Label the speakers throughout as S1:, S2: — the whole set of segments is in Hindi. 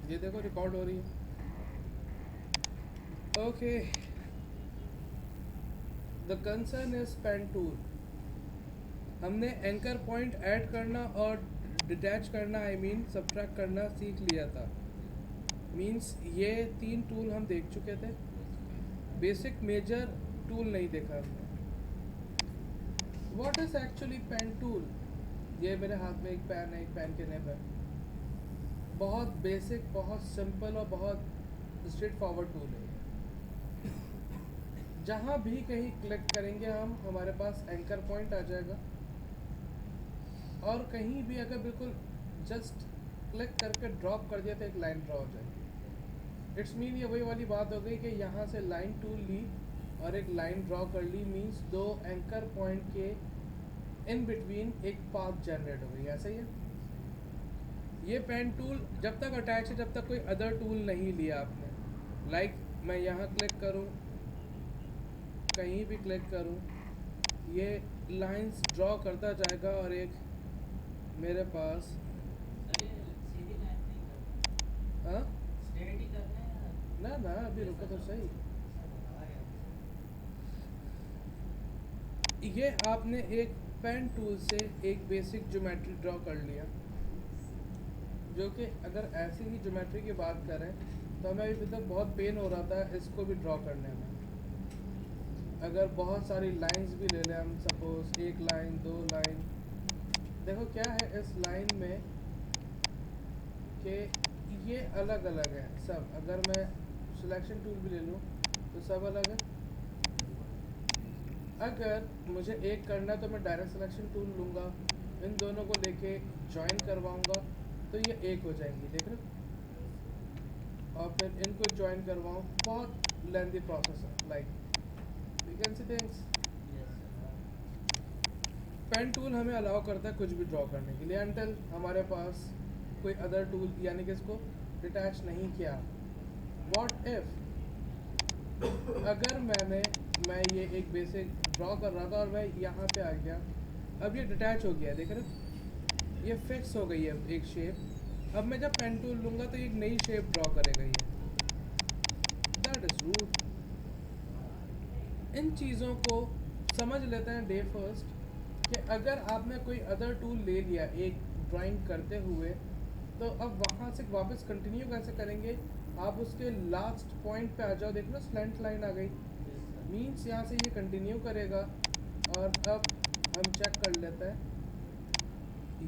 S1: ये देखो रिकॉर्ड हो रही है। Okay, the concern is pen tool. हमने एंकर पॉइंट ऐड करना और डिटैच करना, आई मीन सब्ट्रैक्ट करना सीख लिया था। मीन्स ये 3 टूल हम देख चुके थे। बेसिक मेजर टूल नहीं देखा हमने। What is actually pen tool? ये मेरे हाथ में एक पेन है, एक पेन के नेब है। बहुत बेसिक, बहुत सिंपल और बहुत स्ट्रेट फॉरवर्ड टूल है। जहाँ भी कहीं क्लिक करेंगे हम, हमारे पास एंकर पॉइंट आ जाएगा। और कहीं भी अगर बिल्कुल जस्ट क्लिक करके ड्रॉप कर दिया तो एक लाइन ड्रॉ हो जाएगी। इट्स मीन ये वही वाली बात हो गई कि यहाँ से लाइन टूल ली और एक लाइन ड्रॉ कर ली, मीन्स 2 एंकर पॉइंट के इन बिटवीन एक पाथ जनरेट हो गई। ऐसा ही है। ये पेन टूल जब तक अटैच है, जब तक कोई अदर टूल नहीं लिया आपने। लाइक मैं यहाँ क्लिक करूँ, कहीं भी क्लिक करूँ, ये लाइंस ड्रॉ करता जाएगा और एक मेरे पास हाँ ना अभी रुको तो सही। ये आपने एक पेन टूल से एक बेसिक ज्योमेट्री ड्रॉ कर लिया, जो कि अगर ऐसी ही ज्योमेट्री की बात करें तो हमें अभी तक बहुत पेन हो रहा था इसको भी ड्रॉ करने में। अगर बहुत सारी लाइंस भी ले लें हम, सपोज 1 लाइन 2 लाइन, देखो क्या है इस लाइन में कि ये अलग अलग है सब। अगर मैं सिलेक्शन टूल भी ले लूँ तो सब अलग है। अगर मुझे एक करना तो मैं डायरेक्ट सिलेक्शन टूल लूँगा, इन दोनों को लेके ज्वाइन करवाऊँगा तो ये एक हो जाएंगी, देख रहे हो। और फिर इनको ज्वाइन करवाऊँ, बहुत लेंथी प्रोसेस है। Like you can see things. Pen tool हमें अलाउ करता है कुछ भी ड्रॉ करने के लिए, अनटिल हमारे पास कोई अदर टूल यानी कि इसको डिटैच नहीं किया। व्हाट इफ अगर मैं ये एक बेसिक ड्रॉ कर रहा था और मैं यहाँ पे आ गया, अब ये डिटैच हो गया, देख रहे हो, ये फिक्स हो गई है एक शेप। अब मैं जब पेन टूल लूँगा तो एक नई शेप ड्रॉ करेगा ये। That is rude. इन चीज़ों को समझ लेते हैं डे फर्स्ट कि अगर आपने कोई अदर टूल ले लिया एक ड्राइंग करते हुए, तो अब वहाँ से वापस कंटिन्यू कैसे करेंगे। आप उसके लास्ट पॉइंट पे आ जाओ, देख लो स्लैंट लाइन आ गई, मीन्स यहाँ से ये कंटिन्यू करेगा। और अब हम चेक कर लेते हैं,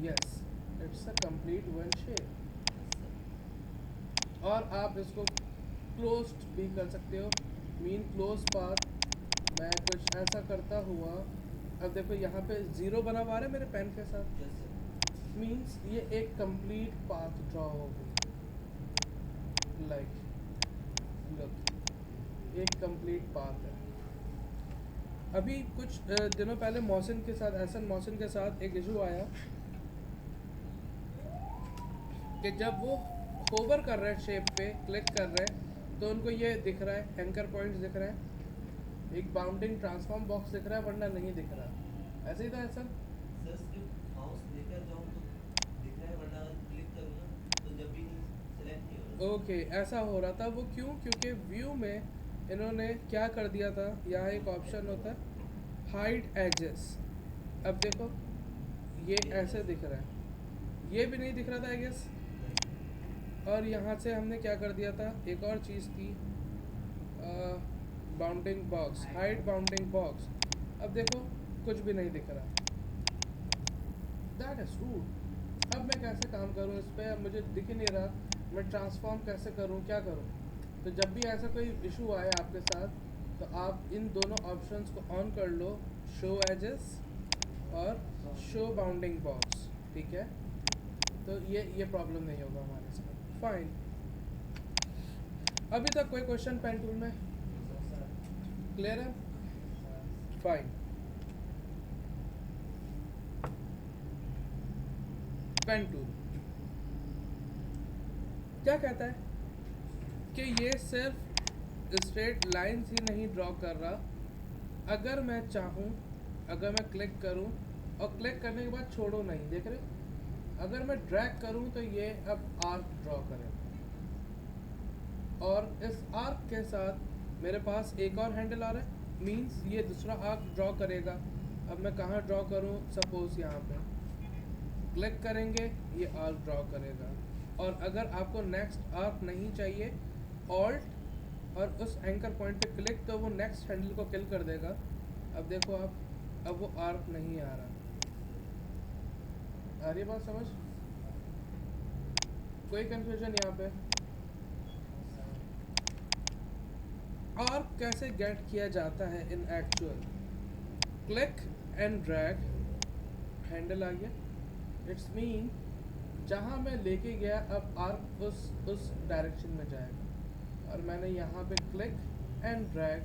S1: yes it's a complete one shape. और आप इसको क्लोज भी कर सकते हो, मीन क्लोज पाथ। मैं कुछ ऐसा करता हुआ, अब देखो यहाँ पे 0 बना हुआ है मेरे पेन के साथ, मीन्स ये एक कंप्लीट पाथ ड्रॉ हो गई। लाइक लुक, एक कंप्लीट पाथ है। अभी कुछ दिनों पहले मोहसिन के साथ, एहसन मोहसिन के साथ एक इशू आया कि जब वो होवर कर रहे हैं शेप पे, क्लिक कर रहे हैं, तो उनको ये दिख रहा है, एंकर पॉइंट्स दिख रहे हैं, एक बाउंडिंग ट्रांसफॉर्म बॉक्स दिख रहा है, वरना नहीं दिख रहा। ऐसे ही था एहसन।
S2: सर सिर्फ माउस लेकर जाऊँ तो दिख रहा है, वरना क्लिक करूँ ना तो जब भी सेलेक्ट नहीं हो रहा।
S1: ओके, ऐसा हो रहा था। वो क्यों? क्योंकि व्यू में इन्होंने क्या कर दिया था, यहाँ एक ऑप्शन होता है हाइड एजेस। अब देखो ये ऐसे दिख रहा है, ये भी नहीं दिख रहा था आई गेस। और यहाँ से हमने क्या कर दिया था, एक और चीज़ थी, bounding box, hide bounding box. अब देखो कुछ भी नहीं दिख रहा। That is rude. अब मैं कैसे काम करूँ इस पर? अब मुझे दिख ही नहीं रहा, मैं ट्रांसफॉर्म कैसे करूँ, क्या करूँ? तो जब भी ऐसा कोई इशू आए आपके साथ, तो आप इन दोनों ऑप्शंस को ऑन कर लो, शो एजेस और शो बाउंडिंग बॉक्स, ठीक है। तो ये प्रॉब्लम नहीं होगा हमारे साथ। फाइन। अभी तक कोई क्वेश्चन पेन टूल में? क्लियर है? फाइन। पेन टूल क्या कहता है कि ये सिर्फ स्ट्रेट लाइंस ही नहीं ड्रॉ कर रहा। अगर मैं चाहूँ, अगर मैं क्लिक करूँ और क्लिक करने के बाद छोड़ो नहीं, देख रहे हो, अगर मैं ड्रैग करूँ तो ये अब आर्क ड्रॉ करेगा। और इस आर्क के साथ मेरे पास एक और हैंडल आ रहा है, मींस ये दूसरा आर्क ड्रॉ करेगा। अब मैं कहाँ ड्रॉ करूँ, सपोज यहाँ पे क्लिक करेंगे, ये आर्क ड्रॉ करेगा। और अगर आपको नेक्स्ट आर्क नहीं चाहिए, ऑल्ट और उस एंकर पॉइंट पे क्लिक, तो वो नेक्स्ट हैंडल को किल कर देगा। अब देखो आप, अब वो आर्क नहीं आ रहा। आ रही है बात समझ? कोई कंफ्यूजन यहाँ पे? आर्क कैसे गेट किया जाता है in actual? Click and drag, handle आ गया। इट्स मीन जहाँ मैं लेके गया, अब आर्क उस डायरेक्शन में जाएगा। और मैंने यहाँ पे क्लिक एंड ड्रैग,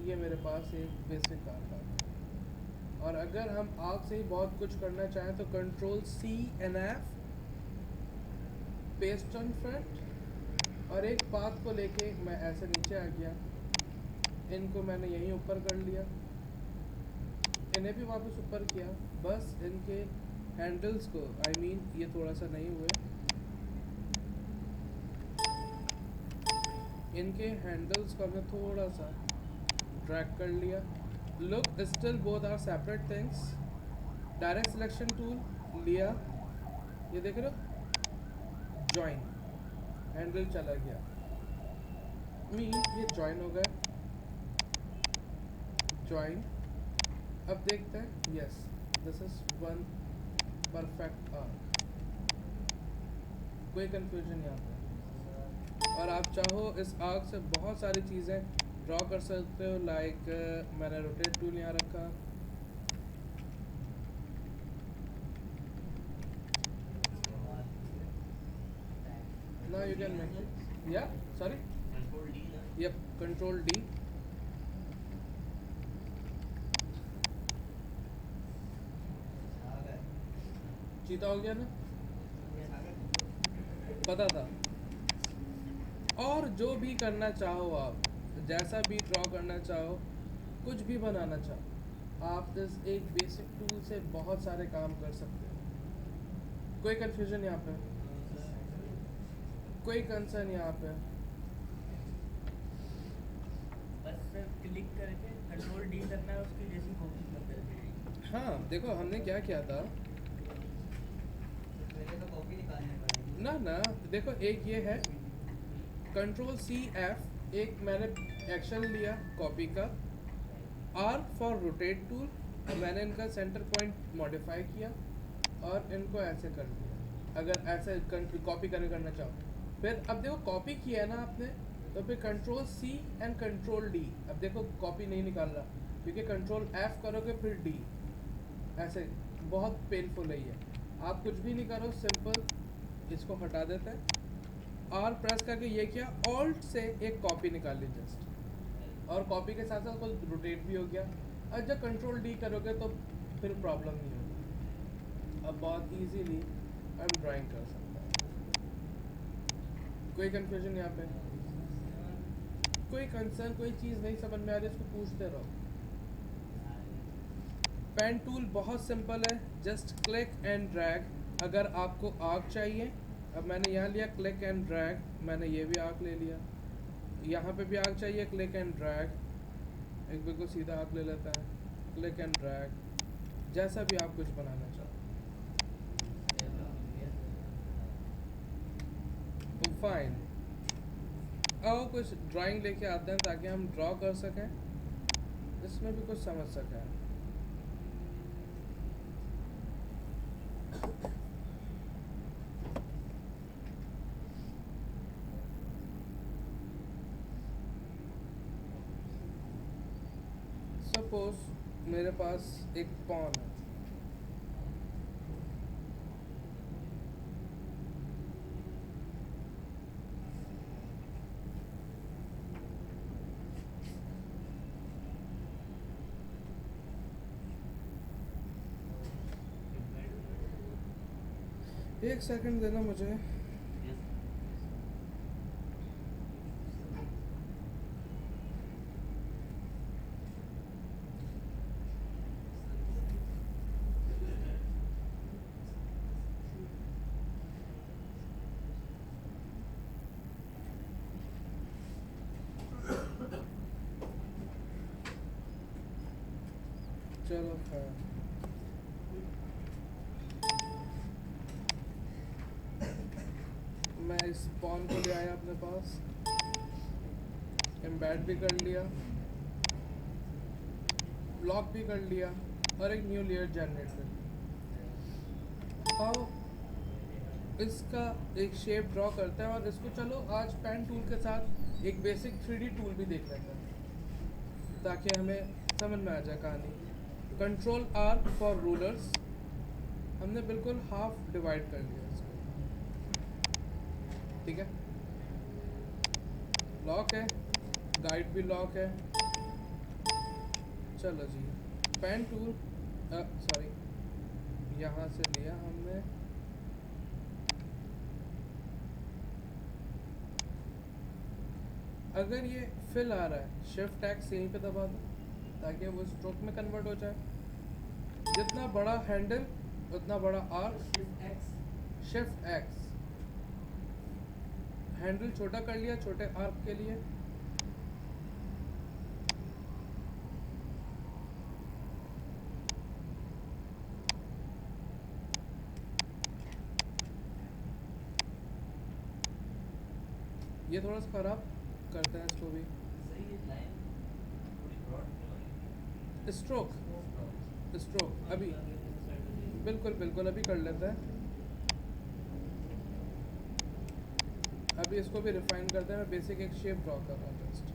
S1: ये मेरे पास एक बेसिक आर्क आ गया। और अगर हम आर्क से ही बहुत कुछ करना चाहें तो control C and F, paste on front, और एक पाथ को लेके मैं ऐसे नीचे आ गया। इनको मैंने यहीं ऊपर कर लिया, इन्हें भी वापस ऊपर किया। बस इनके हैंडल्स को, I mean ये थोड़ा सा नहीं हुए, इनके हैंडल्स को हमने थोड़ा सा ड्रैग कर लिया। Look, still both are separate things. Direct selection tool लिया, ये देख रहे हो, ज्वाइन, हैंडल चला गया। मीन ये ज्वाइन हो गया, ज्वाइन। अब देखते हैं, yes this is one perfect arc. कोई कंफ्यूजन यहाँ पे? और आप चाहो इस आर्क से बहुत सारी चीज़ें ड्रॉ कर सकते हो, लाइक मैंने रोटेट टूल यहाँ रखा। Now you can make it. Yeah, sorry.
S2: Control D ना,
S1: Yep, Control D.
S2: आ गए,
S1: चीता हो गया ना,
S2: आ गए।
S1: पता था। और जो भी करना चाहो आप, जैसा भी ड्रॉ करना चाहो, कुछ भी बनाना चाहो, आप इस एक बेसिक टूल से बहुत सारे काम कर सकते हो। कोई कंफ्यूजन यहाँ पे? कोई कंसर्न यहाँ पे?
S3: बस क्लिक करके कंट्रोल डी करना है, उसकी जैसी कॉपी कर देनी।
S1: हाँ देखो, हमने क्या किया था
S2: पहले तो कॉपी निकालनी पड़ेगी
S1: ना, देखो एक ये है कंट्रोल C F, एक मैंने एक्शन लिया कॉपी का। R फॉर रोटेट टूल, मैंने इनका सेंटर पॉइंट मॉडिफाई किया और इनको ऐसे कर दिया। अगर ऐसे कॉपी करना चाहो, फिर अब देखो कॉपी किया है ना आपने, तो फिर control C and control D। अब देखो कॉपी नहीं निकाल रहा, क्योंकि कंट्रोल F करोगे फिर D, ऐसे बहुत पेनफुल है ये। आप कुछ भी नहीं करो, सिंपल इसको हटा देते हैं। R प्रेस करके ये किया, ऑल्ट से एक कॉपी निकाल ली जस्ट, और कॉपी के साथ साथ कोई रोटेट भी हो गया। और जब कंट्रोल D करोगे तो फिर प्रॉब्लम नहीं होगी। अब बहुत इजीली हम ड्राइंग कर सकते हैं। कोई कंफ्यूजन यहाँ पे? कोई कंसर्न, कोई चीज़ नहीं समझ में आ रही, इसको पूछते रहो। पेन टूल बहुत सिंपल है, जस्ट क्लिक एंड ड्रैग। अगर आपको आर्क चाहिए, अब मैंने यहाँ लिया क्लिक एंड ड्रैग, मैंने ये भी आर्क ले लिया। यहाँ पे भी आर्क चाहिए, क्लिक एंड ड्रैग, एक बिल्कुल सीधा आर्क ले लेता है, क्लिक एंड ड्रैग, जैसा भी आप कुछ बनाना चाहो। फाइन, आओ कुछ ड्राइंग लेके आते हैं ताकि हम ड्रॉ कर सकें, इसमें भी कुछ समझ सकें। सपोज मेरे पास एक पॉन है, एक सेकंड देना मुझे। चलो खैर, मैं इस पॉन को ले आया अपने पास, एम्बेड भी कर लिया, ब्लॉक भी कर लिया और एक न्यू लेयर जनरेट कर लिया। अब इसका एक शेप ड्रॉ करते हैं और इसको चलो आज पेन टूल के साथ एक बेसिक 3D टूल भी देख लेते हैं ताकि हमें समझ में आ जाए कहानी। कंट्रोल आर फॉर रूलर्स, हमने बिल्कुल हाफ डिवाइड कर लिया इसको, ठीक है। लॉक है, गाइड भी लॉक है। चलो जी, पेन टूल सॉरी यहाँ से लिया हमने, अगर ये फिल आ रहा है शिफ्ट एक्स यहीं पे दबा दो ताकि वो स्ट्रोक में कन्वर्ट हो जाए। जितना बड़ा हैंडल उतना बड़ा आर्क, शिफ्ट एक्स। हैंडल छोटा कर लिया छोटे आर्क के लिए, ये थोड़ा सा खराब करते हैं इसको भी।
S2: सही है, लाइन थोड़ी ब्रॉड क्यों आई?
S1: स्ट्रोक स्ट्रोक अभी बिल्कुल बिल्कुल अभी कर लेते हैं। अभी इसको भी रिफाइन करते हैं। मैं बेसिक एक शेप ड्रॉ कर रहा हूँ जस्ट।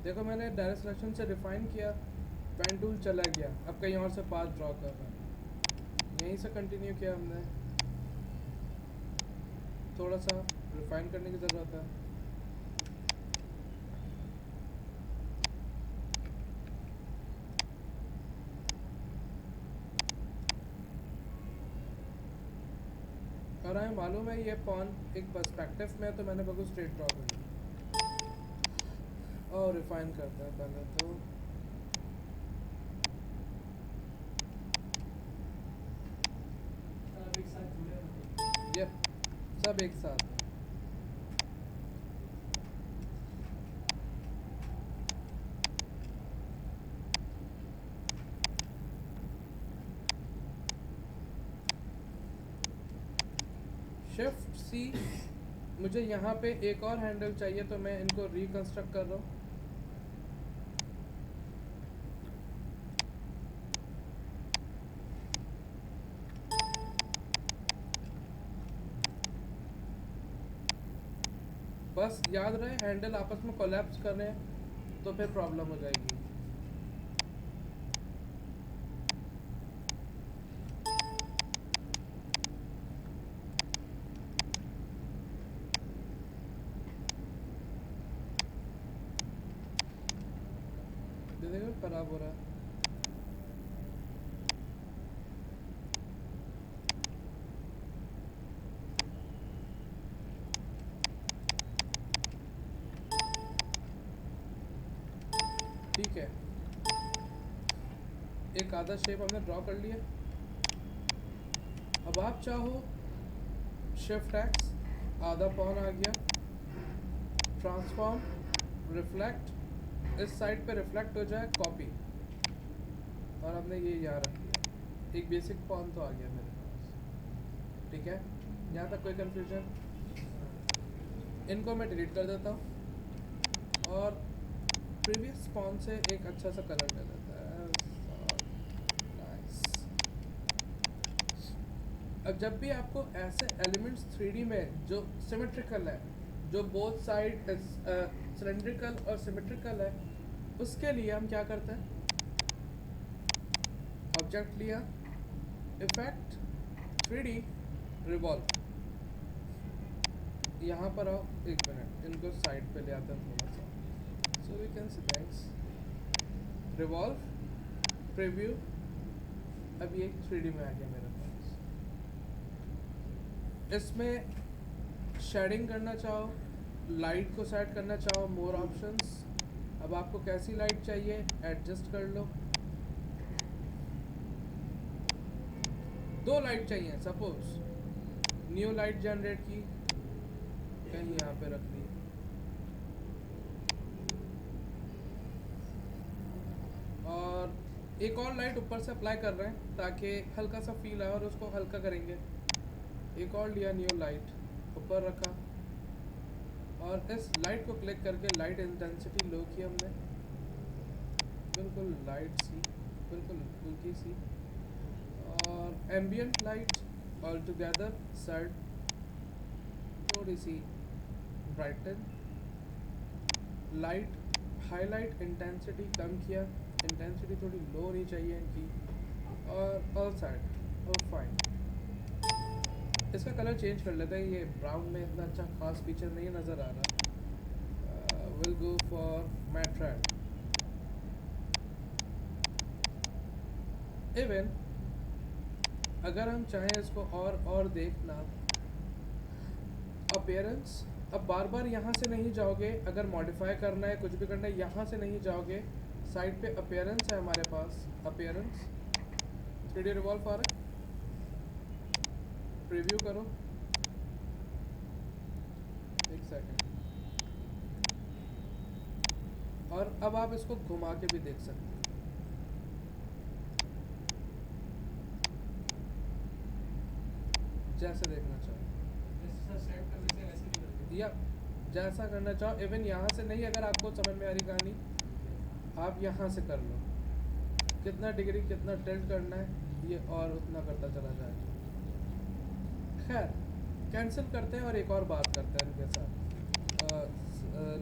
S1: देखो मैंने डायरेक्ट सिलेक्शन से रिफाइन किया, पेन टूल चला गया, अब कहीं और से पाथ ड्रॉ कर रहा है। यहीं से कंटिन्यू किया हमने, थोड़ा सा रिफाइन करने की ज़रूरत है। और हमें मालूम है ये पॉन एक पर्सपेक्टिव में है तो मैंने बिल्कुल स्ट्रेट ड्रॉ कर लिया। और रिफाइन करते हैं पहले तो।
S3: सब एक साथ जुड़े होते
S1: यप, सब एक साथ। शिफ्ट सी, मुझे यहाँ पे एक और हैंडल चाहिए तो मैं इनको रिकंस्ट्रक्ट कर रहा हूँ। बस याद रहे हैंडल आपस में कोलैप्स कर रहे हैं तो फिर प्रॉब्लम हो जाएगी। देखो खराब हो रहा है। ठीक है, एक आधा शेप हमने ड्रॉ कर लिया। अब आप चाहो शिफ्ट एक्स, आधा पॉन आ गया, ट्रांसफॉर्म, रिफ्लेक्ट, इस साइड पे रिफ्लेक्ट हो जाए, कॉपी, और हमने ये यहाँ रख दिया। एक बेसिक पॉन तो आ गया मेरे पास। ठीक है, यहाँ तक कोई कंफ्यूजन? इनको मैं डिलीट कर देता हूँ और प्रीवियस पॉन से एक अच्छा सा कलर ले लेता है। नाइस। अब जब भी आपको ऐसे एलिमेंट्स 3D में जो सिमेट्रिकल है, जो बोथ साइड सिलेंड्रिकल और सिमेट्रिकल है, उसके लिए हम क्या करते हैं, ऑब्जेक्ट लिया, इफेक्ट 3D रिवॉल्व, यहाँ पर आओ, एक मिनट इनको साइड पे ले आते हैं थोड़ा सा, so we can see thanks. Revolve, preview, अब ये 3D में आ गया मेरे पास। इसमें शेडिंग करना चाहो, लाइट को सेट करना चाहो, मोर ऑप्शंस। अब आपको कैसी लाइट चाहिए एडजस्ट कर लो। 2 लाइट चाहिए, सपोज न्यू लाइट जनरेट की, कहीं यहाँ पे रख दी, और एक और लाइट ऊपर से अप्लाई कर रहे हैं ताकि हल्का सा फील आए और उसको हल्का करेंगे। एक और लिया न्यू लाइट, ऊपर रखा, और इस लाइट को क्लिक करके लाइट इंटेंसिटी लो की हमने, बिल्कुल लाइट सी, बिल्कुल हल्की सी, और ambient light all together set, थोड़ी सी ब्राइटन, लाइट हाईलाइट इंटेंसिटी कम किया, इंटेंसिटी थोड़ी लो होनी चाहिए इनकी, और ऑल सेट, और फाइन। इसका कलर चेंज कर लेते हैं, ये ब्राउन में इतना अच्छा खास फीचर नहीं नज़र आ रहा। Will go for matte red. Even अगर हम चाहें इसको और देखना, अपीयरेंस, अब बार बार यहाँ से नहीं जाओगे, अगर मॉडिफाई करना है, कुछ भी करना है, यहाँ से नहीं जाओगे, साइड पे अपीयरेंस है हमारे पास, अपीयरेंस 3D रिवॉल्व आ रहा है, प्रीव्यू करो, एक सेकंड, और अब आप इसको घुमा के भी देख सकते हैं, जैसे देखना चाहो, या जैसा करना चाहो। इवन यहाँ से नहीं, अगर आपको समझ में आ रही कहानी, आप यहाँ से कर लो, कितना डिग्री कितना टिल्ट करना है ये, और उतना करता चला जाएगा। खैर कैंसिल करते हैं और एक और बात करते हैं इनके साथ।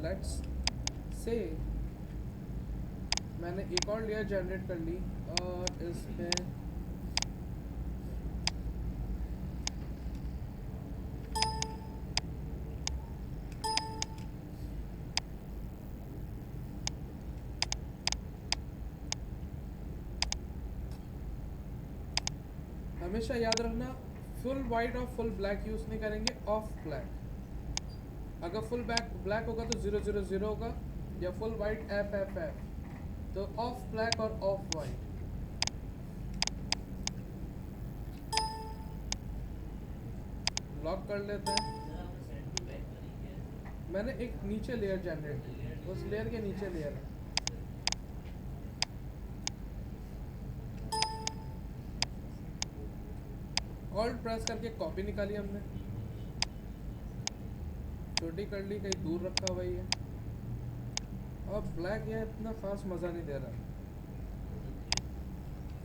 S1: लेट्स से मैंने एक और लेयर जनरेट कर ली, और इसमें हमेशा याद रखना, फुल वाइट और फुल ब्लैक यूज़ नहीं करेंगे, ऑफ ब्लैक। अगर फुल ब्लैक होगा तो 000 होगा, या फुल वाइट FFF, तो ऑफ ब्लैक और ऑफ वाइट। लॉक कर लेते हैं।
S2: सर आपने सेंटर बैक करी क्या?
S1: मैंने एक नीचे लेयर जनरेट की, उस लेयर के नीचे लेयर है। ऑल्ट प्रेस करके कॉपी निकाली हमने, छोटी कर ली, कहीं दूर रखा हुआ ही है। अब ब्लैक ये इतना खास मज़ा नहीं दे रहा,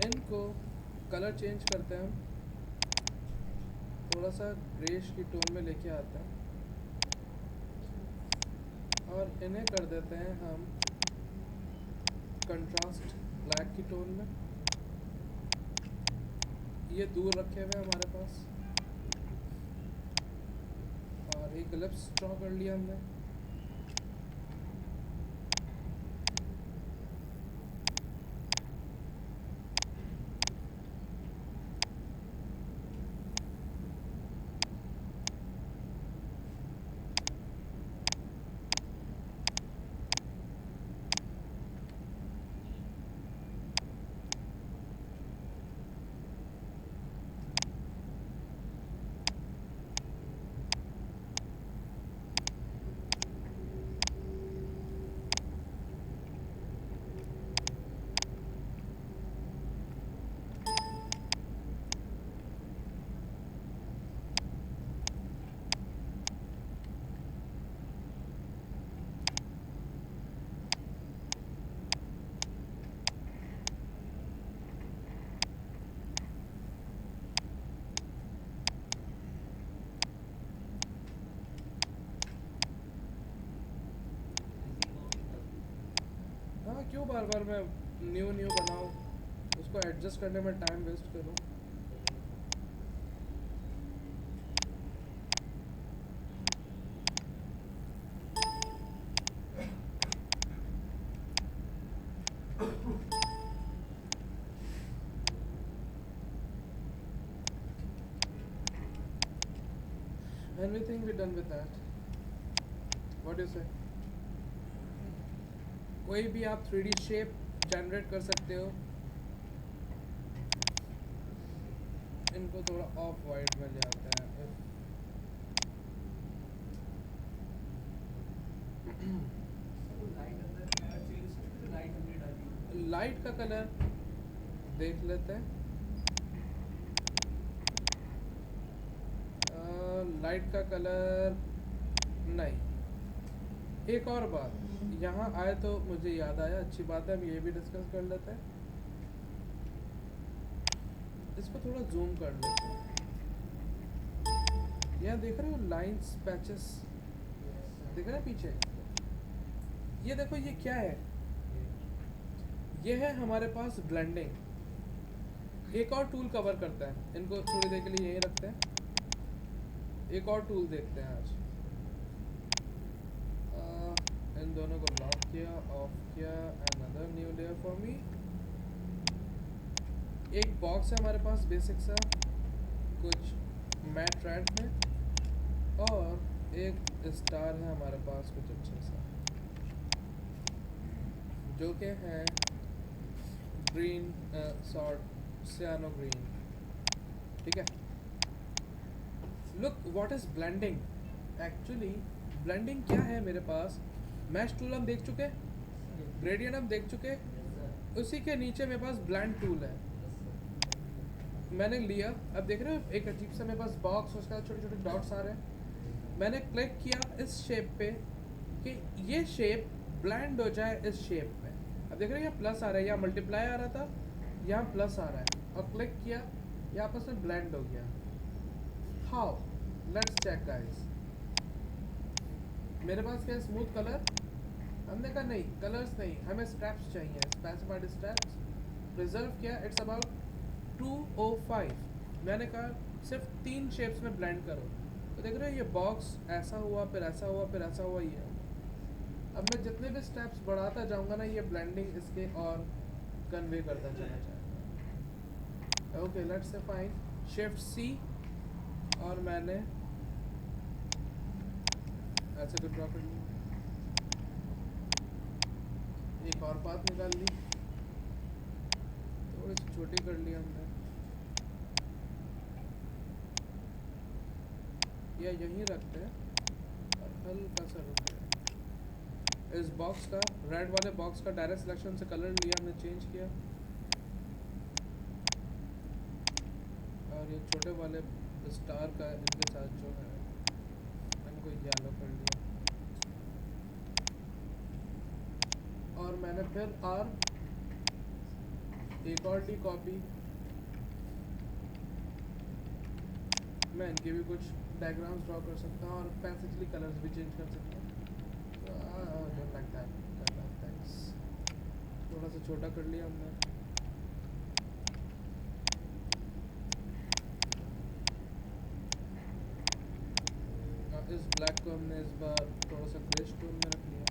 S1: इनको कलर चेंज करते हैं हम, थोड़ा सा ग्रेश की टोन में लेके आते हैं, और इन्हें कर देते हैं हम कंट्रास्ट ब्लैक की टोन में। ये दूर रखे हुए हमारे पास, और एक एलिप्स ड्रॉ कर लिया हमने। हाँ, क्यों बार बार मैं न्यू बनाऊँ, उसको एडजस्ट करने में टाइम वेस्ट करूँ। And we think we're done with that. What do you say? कोई भी आप 3D शेप जनरेट कर सकते हो. इनको थोड़ा ऑफ वाइट में ले आते हैं. लाइट का कलर देख लेते हैं. लाइट का कलर नहीं. एक और बात यहाँ आए तो मुझे याद आया, अच्छी बात है, हम ये भी डिस्कस कर लेते हैं. इसको थोड़ा जूम कर लेते हैं. यहाँ देख रहे हो लाइंस पैचेस दिख रहा है पीछे. ये देखो ये क्या है. ये है हमारे पास ब्लेंडिंग. एक और टूल कवर करता है. इनको थोड़ी देर के लिए यहीं रखते हैं. एक और टूल देखते हैं आज. इन दोनों को लॉक किया, ऑफ किया. Another new layer for me. एक बॉक्स है हमारे पास बेसिक सा कुछ मैट रेड में, और एक स्टार है हमारे पास कुछ अच्छा सा जो कि है ग्रीन सॉर्ट सियानो ग्रीन. ठीक है. Look what is blending. Actually blending क्या है मेरे पास. मैश टूल हम देख चुके, ग्रेडियंट हम देख चुके. उसी के नीचे मेरे पास ब्लेंड टूल है. मैंने लिया, अब देख रहे हो एक अजीब सा मेरे पास बॉक्स, उसका छोटे छोटे डॉट्स आ रहे हैं. मैंने क्लिक किया इस शेप पे कि ये शेप ब्लेंड हो जाए इस शेप में. अब देख रहे हो यहाँ प्लस आ रहा है, यहाँ मल्टीप्लाई आ रहा था, यहाँ प्लस आ रहा है, और क्लिक किया ये आपस में ब्लेंड हो गया. हाउ? Let's check guys. मेरे पास क्या स्मूथ कलर. हमने कहा नहीं कलर्स नहीं, हमें स्ट्रैप्स चाहिए. Specified straps. रिजर्व किया. It's about 205. मैंने कहा सिर्फ 3 शेप्स में ब्लेंड करो. तो देख रहे हो ये बॉक्स ऐसा हुआ, फिर ऐसा हुआ, फिर ऐसा हुआ. ये अब मैं जितने भी स्टेप्स बढ़ाता जाऊंगा ना, ये ब्लेंडिंग इसके और कन्वे करता चला जाएगा. Okay let's say fine. Shift C, और मैंने ऐसे तो ड्रॉ कर ली. एक और बात निकाल ली, थोड़ी सी छोटी कर ली हमने. या यहीं रखते हैं और हल्का सा रुकते हैं. इस बॉक्स का, रेड वाले बॉक्स का डायरेक्ट सिलेक्शन से कलर लिया हमने, चेंज किया. और ये छोटे वाले स्टार का इनके साथ जो है इनको येलो कर लिया. और मैंने फिर आर एक और डी कॉपी. मैं इनके भी कुछ डायग्राम्स ड्रॉ कर सकता हूँ और पैसेजली कलर्स भी चेंज कर सकता हूँ. Like that. थैंक्स. थोड़ा सा छोटा कर लिया हमने. इस ब्लैक को हमने इस बार थोड़ा सा ग्रे टोन में रख लिया.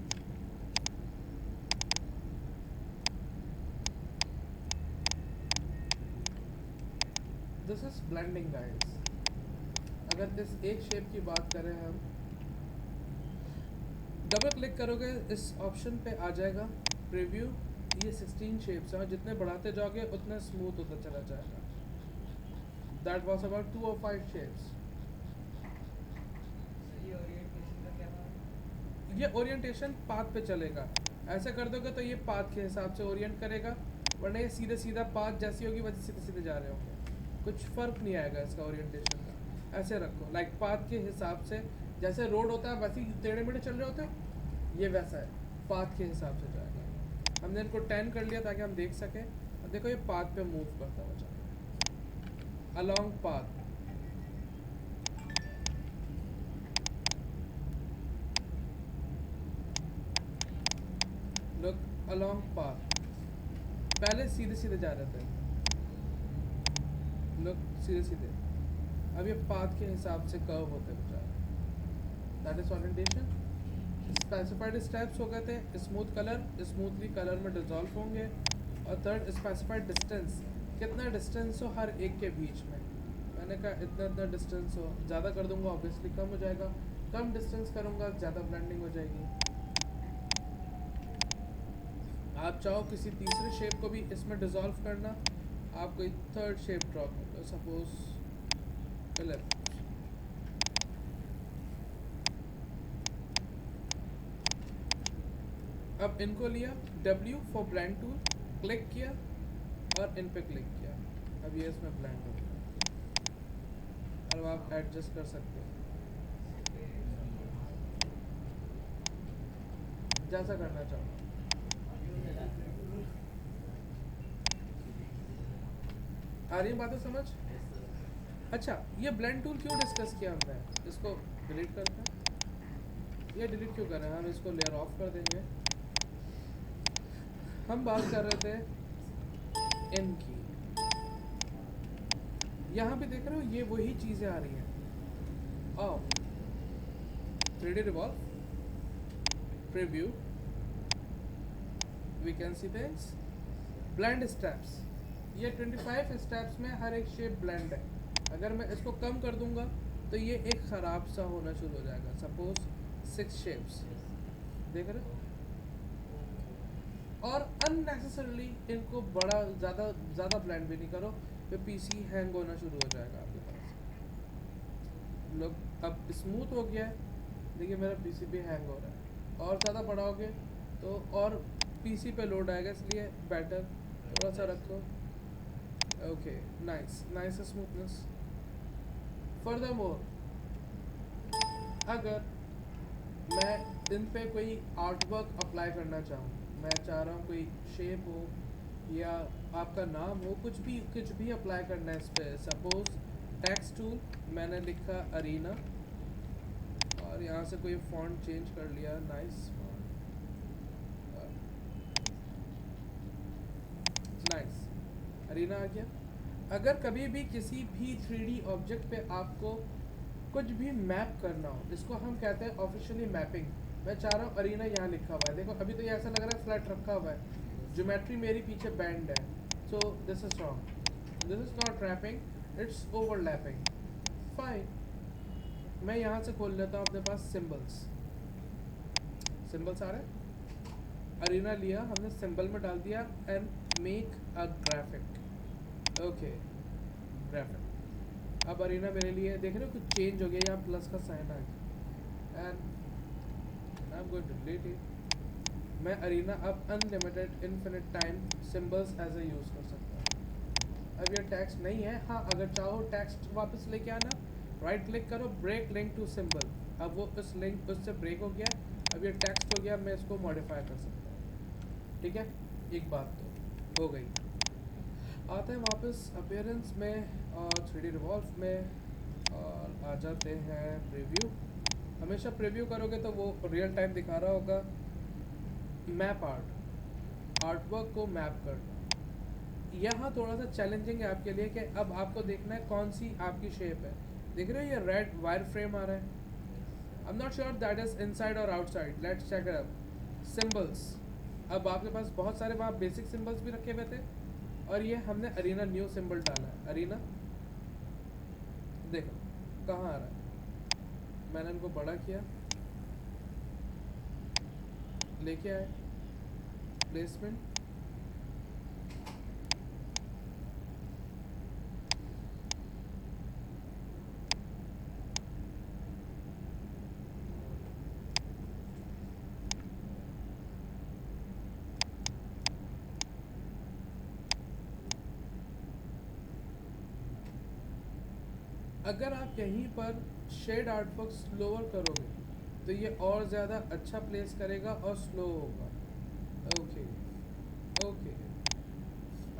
S1: This is blending guys. अगर इस एक शेप की बात करें हम, डबल क्लिक करोगे इस ऑप्शन पे आ जाएगा प्रीव्यू. ये 16 शेप्स हैं और जितने बढ़ाते जाओगे उतना स्मूथ होता चला जाएगा. That was about 2 or 5 shapes. ये ओरिएंटेशन पाथ पे चलेगा. ऐसे कर दोगे तो ये पाथ के हिसाब से ओरिएंट करेगा, वरना ये सीधे सीधा पाथ जैसी होगी वैसे सीधे सीधे जा रहे होंगे. कुछ फ़र्क नहीं आएगा इसका ओरिएंटेशन का. ऐसे रखो लाइक पाथ के हिसाब से, जैसे रोड होता है वैसे ही टेढ़े मेढ़े चल रहे होते हैं, ये वैसा है, पाथ के हिसाब से जाएगा. हमने इनको 10 कर लिया ताकि हम देख सकें. अब देखो ये पाथ पे मूव करता हुआ जाएगा along path. Look along path. पहले सीधे सीधे जा रहे थे, लुक सीधे सीधे. अब ये पाथ के हिसाब से कर्व होते हुए जा रहे हैं. That is orientation. Specified steps हो गए थे, स्मूथ कलर, स्मूथली कलर में डिजॉल्व होंगे। और थर्ड स्पेसिफाइड डिस्टेंस, कितना डिस्टेंस हो हर एक के बीच में। मैंने कहा इतना इतना डिस्टेंस हो, ज़्यादा कर दूंगा ऑब्वियसली कम हो जाएगा, कम डिस्टेंस करूंगा ज़्यादा ब्लेंडिंग हो जाएगी। आप चाहो किसी तीसरे शेप को भी इसमें डिजॉल्व करना, आप कोई थर्ड शेप ड्रॉ कर लो, सपोज फिलिप। अब इनको लिया, W for blend tool, click किया और इन पे क्लिक किया। अब ये इसमें ब्लेंड हो गया। अब आप एडजस्ट कर सकते हो जैसा करना चाहो। आ रही है बातें समझ? अच्छा, ये ब्लेंड टूल क्यों डिस्कस किया हमने? इसको डिलीट करते हैं। ये डिलीट क्यों कर रहे हैं? हम इसको लेयर ऑफ कर देंगे। हम बात कर रहे थे इन की। यहाँ पे देख रहे हो ये वही चीज़ें आ रही हैं। आओ 3D revolve, preview, we can see things, blend steps. ये 25 स्टेप्स में हर एक शेप ब्लेंड है। अगर मैं इसको कम कर दूंगा तो ये एक ख़राब सा होना शुरू हो जाएगा। सपोज 6 शेप्स, देख रहे हो? और अननेसेसरली इनको बड़ा ज़्यादा ब्लेंड भी नहीं करो, फिर पीसी हैंग होना शुरू हो जाएगा आपके पास। लोग अब स्मूथ हो गया है, देखिए मेरा पीसी भी हैंग हो रहा है। और ज़्यादा बढ़ाओगे तो और पीसी पे लोड आएगा, इसलिए बेटर थोड़ा सा रखो। Okay, nice smoothness. फर्दरमोर, अगर मैं इन पे कोई आर्टवर्क अप्लाई करना चाहूँ, मैं चाह रहा हूँ कोई शेप हो या आपका नाम हो, कुछ भी अप्लाई करना है इस पर। सपोज टेक्स्ट टूल, मैंने लिखा अरीना और यहाँ से कोई फॉन्ट चेंज कर लिया, नाइस अरीना आ गया। अगर कभी भी किसी भी 3D ऑब्जेक्ट पे आपको कुछ भी मैप करना हो, इसको हम कहते हैं ऑफिशियली मैपिंग। मैं चाह रहा हूँ अरीना यहाँ लिखा हुआ है, देखो अभी तो ये ऐसा लग रहा है फ्लैट रखा हुआ है, ज्योमेट्री मेरी पीछे बैंड है, so this is wrong, this is not wrapping, it's overlapping. Fine, मैं यहाँ से खोल लेता हूँ अपने पास सिंबल्स आ रहे हैं। अरीना लिया हमने, सिंबल में डाल दिया and make a graphic. Okay, graphic. अब अरीना मेरे लिए देख रहे हो कुछ चेंज हो गया, यहाँ प्लस का साइन आ गया and I am going to delete it. मैं अरीना अब unlimited infinite time symbols as a use कर सकता हूँ। अब ये टेक्स्ट नहीं है, हाँ अगर चाहो टेक्स्ट वापस लेके आना, राइट क्लिक करो, ब्रेक लिंक टू सिंबल। अब वो उस लिंक उससे ब्रेक हो गया, अब ये टेक्स्ट हो गया, मैं इसको मॉडिफाई कर सकता हूँ। ठीक है, एक बात तो हो गई। आते हैं वापस अपीयरेंस में और 3D रिवॉल्व में और आ जाते हैं प्रीव्यू। हमेशा प्रीव्यू करोगे तो वो रियल टाइम दिखा रहा होगा। मैप आर्टवर्क को मैप करना यहाँ थोड़ा सा चैलेंजिंग है आपके लिए कि अब आपको देखना है कौन सी आपकी शेप है। देख रहे हो ये रेड वायर फ्रेम आ रहा है, I am not sure that is inside और outside, let's check it out. Symbols, अब आपके पास बहुत सारे वहाँ बेसिक सिंबल्स भी रखे हुए थे और ये हमने अरीना न्यू सिंबल डाला है। अरीना देखो कहाँ आ रहा है, मैंने इनको बड़ा किया, लेके आए प्लेसमेंट, अगर आप यहीं पर शेड आर्टवर्क स्लोअर करोगे तो ये और ज़्यादा अच्छा प्लेस करेगा और स्लो होगा। ओके ओके,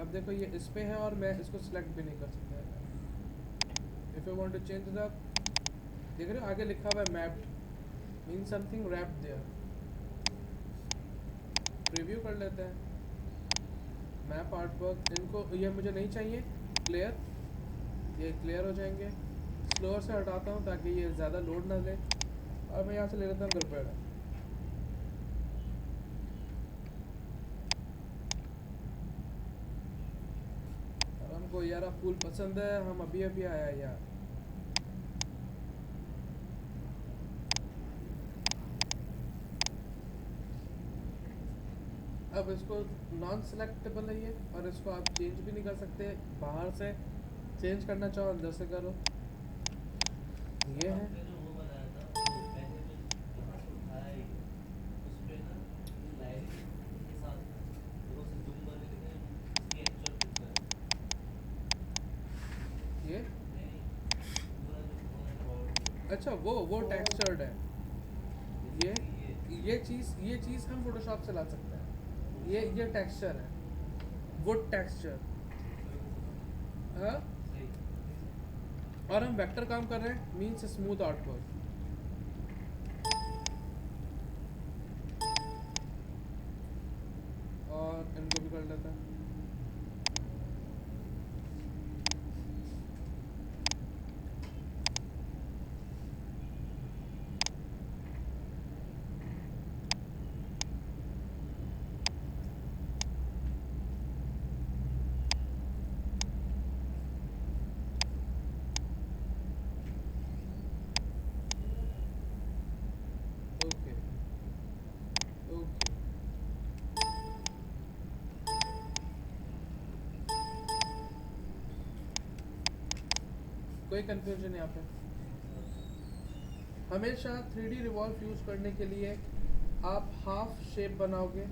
S1: अब देखो ये इस पे है और मैं इसको सिलेक्ट भी नहीं कर सकता। If you want to change it up, देख रहे हो आगे लिखा हुआ है mapped, mean something wrapped there. Preview कर लेते हैं मैप आर्टवर्क, इनको ये मुझे नहीं चाहिए क्लियर, ये क्लियर हो जाएंगे। स्लोअर से हटाता हूँ ताकि ये ज़्यादा लोड ना ले और मैं यहाँ से ले लेता हूँ ग्रुपेड। को यार फूल पसंद है, हम अभी अभी आया यार। अब इसको नॉन सेलेक्टेबल है ये, और इसको आप चेंज भी नहीं कर सकते। बाहर से चेंज करना चाहो अंदर से करो। ये है
S2: आपने जो वो बनाया था तो मैंने जो यहाँ से उठाया ही उस पे ना लाइट के साथ थोड़ा सा जूम करके देखा इसकी एक्चुअल पिक्चर
S1: ये
S2: नहीं पूरा जो फोन है बहुत
S1: अच्छा वो टेक्सचर्ड है। ये चीज़ हम फोटोशॉप से ला सकते हैं। ये टेक्सचर है, वुड टेक्सचर। हाँ,
S2: सही
S1: और हम वेक्टर काम कर रहे हैं, मीन्स स्मूथ आउटवर्क। और इनको भी कर लेते हैं। ओके ओके, कोई कंफ्यूजन यहाँ पे? हमेशा 3D रिवॉल्व यूज़ करने के लिए आप हाफ शेप बनाओगे,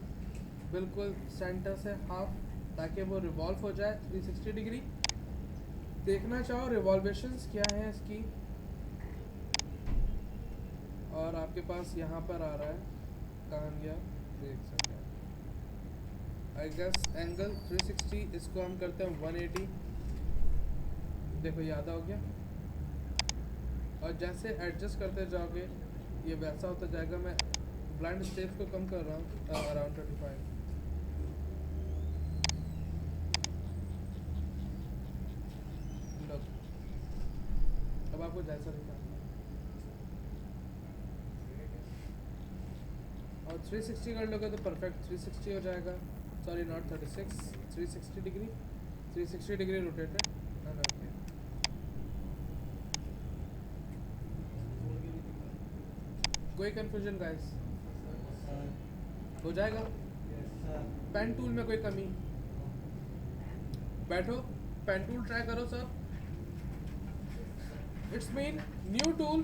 S1: बिल्कुल सेंटर से हाफ, ताकि वो रिवॉल्व हो जाए 360 डिग्री। देखना चाहो रिवॉल्वेशंस क्या है इसकी, और आपके पास यहाँ पर आ रहा है, कहाँ गया देख सकते हैं। आई गेस एंगल 360, इसको हम करते हैं 180। देखो ये आधा हो गया, और जैसे एडजस्ट करते जाओगे ये वैसा होता जाएगा। मैं ब्लाइंड स्टेप्स को कम कर रहा हूँ, अराउंड 35। अब आपको जैसा दिखा, और 360 कर लोगे तो परफेक्ट 360 हो जाएगा। Sorry not 36, 360 degree, 360 degree rotated. कोई कंफ्यूजन गाइस? हो जाएगा। पेन टूल में कोई कमी? बैठो, पेन टूल ट्राई करो sir. It's mean new tool.